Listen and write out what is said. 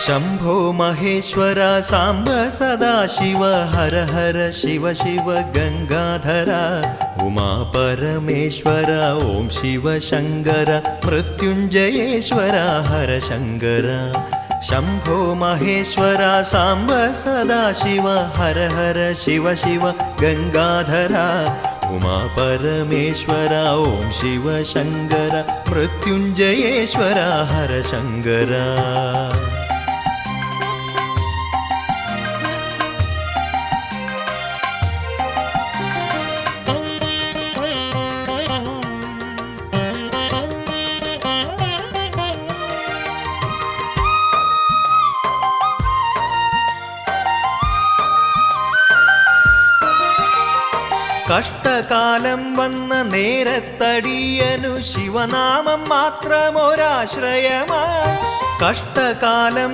शंभो महेश्वर सांब सदाशिव हर हर शिव शिव गंगाधरा उमा परमेश्वर ओं शिव शंकर मृत्युंजयेश्वर हर शंकर शंभो महेश्वर सांब सदाशिव हर हर शिव शिव गंगाधरा उमा परमेश्वर ओं शिव शंकर मृत्युंजयेश्वर हर शंकर കഷ്ടകാലം വന്ന നേരത്തടിയനു ശിവനാമം മാത്രമൊരാശ്രയമാ കഷ്ടകാലം